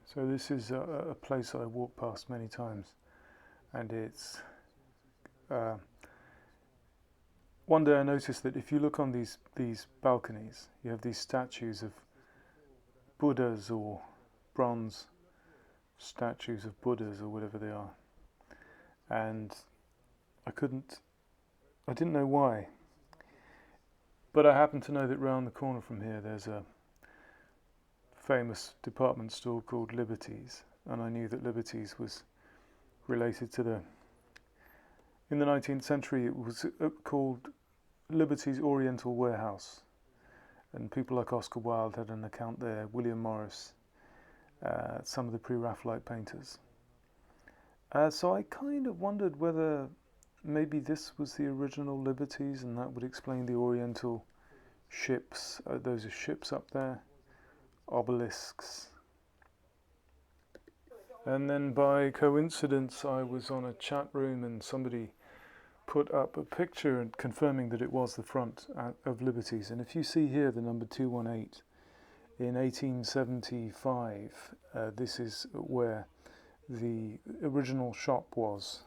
So this is a place I walk past many times, and it's uh, one day I noticed that if you look on these balconies, you have these statues of Buddhas or bronze statues of Buddhas or whatever they are, and I didn't know why, but I happen to know that round the corner from here there's a famous department store called Liberty's, and I knew that Liberty's was related to in the 19th century it was called Liberty's Oriental Warehouse, and people like Oscar Wilde had an account there, William Morris, some of the pre-Raphaelite painters. So I kind of wondered whether maybe this was the original Liberty's, and that would explain the Oriental ships. Those are ships up there, obelisks. And then by coincidence I was on a chat room and somebody put up a picture and confirming that it was the front of Liberty's. And if you see here the number 218 in 1875, this is where the original shop was.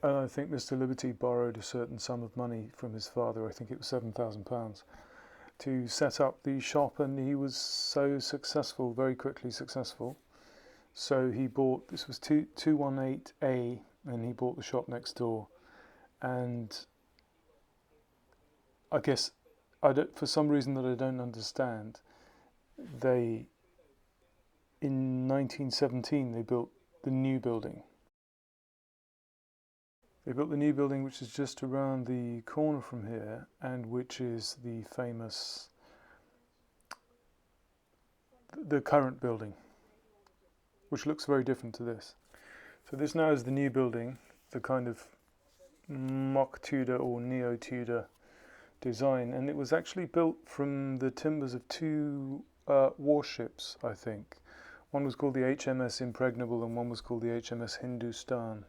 And I think Mr. Liberty borrowed a certain sum of money from his father, I think it was £7,000, to set up the shop, and he was so successful, very quickly successful. So he bought, this was 218A, and he bought the shop next door. And I guess, for some reason that I don't understand, in 1917, they built the new building. They built the new building, which is just around the corner from here, and which is the famous, the current building, which looks very different to this. So this now is the new building, the kind of mock Tudor or neo-Tudor design, and it was actually built from the timbers of two warships, I think. One was called the HMS Impregnable and one was called the HMS Hindustan.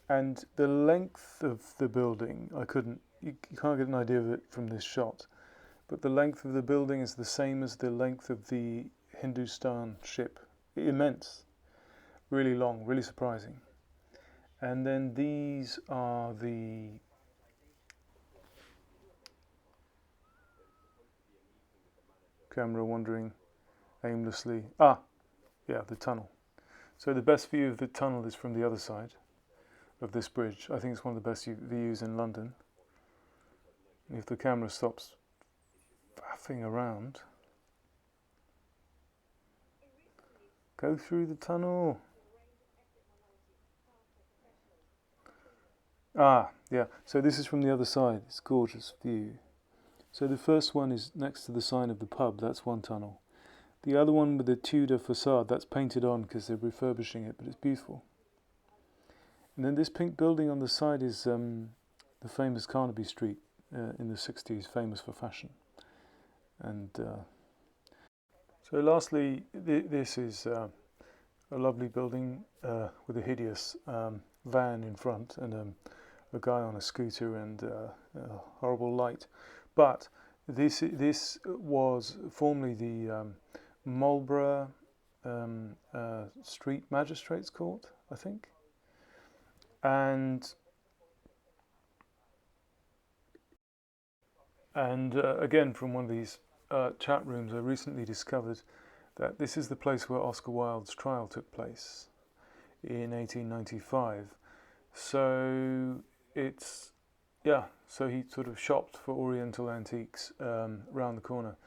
And the length of the building, you can't get an idea of it from this shot, but the length of the building is the same as the length of the Hindustan ship. Immense, really long, really surprising. And then these are the camera wandering aimlessly. Yeah, the tunnel. So the best view of the tunnel is from the other side of this bridge. I think it's one of the best views in London. If the camera stops faffing around, go through the tunnel. Yeah, so this is from the other side. It's a gorgeous view. So the first one is next to the sign of the pub, that's one tunnel. The other one with the Tudor facade, that's painted on because they're refurbishing it, but it's beautiful. And then this pink building on the side is the famous Carnaby Street in the 60s, famous for fashion. And so lastly, this is a lovely building with a hideous van in front and a guy on a scooter and a horrible light. But this was formerly the Marlborough Street Magistrates Court, I think. And again, from one of these chat rooms, I recently discovered that this is the place where Oscar Wilde's trial took place in 1895. So so he sort of shopped for Oriental antiques round the corner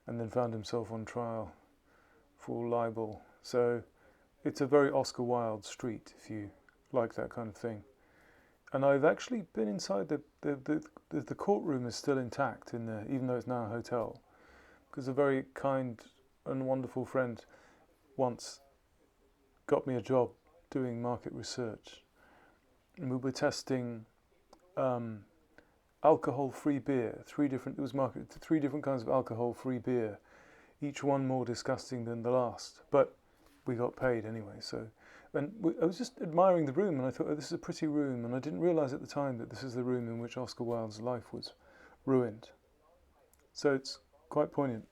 and then found himself on trial for libel. So it's a very Oscar Wilde street, if you like that kind of thing. And I've actually been inside the courtroom is still intact in there, even though it's now a hotel, because a very kind and wonderful friend once got me a job doing market research, and we were testing alcohol-free beer. It was marketed to 3 different kinds of alcohol-free beer, each one more disgusting than the last, but we got paid anyway. So, and I was just admiring the room, and I thought, oh, this is a pretty room, and I didn't realise at the time that this is the room in which Oscar Wilde's life was ruined. So it's quite poignant.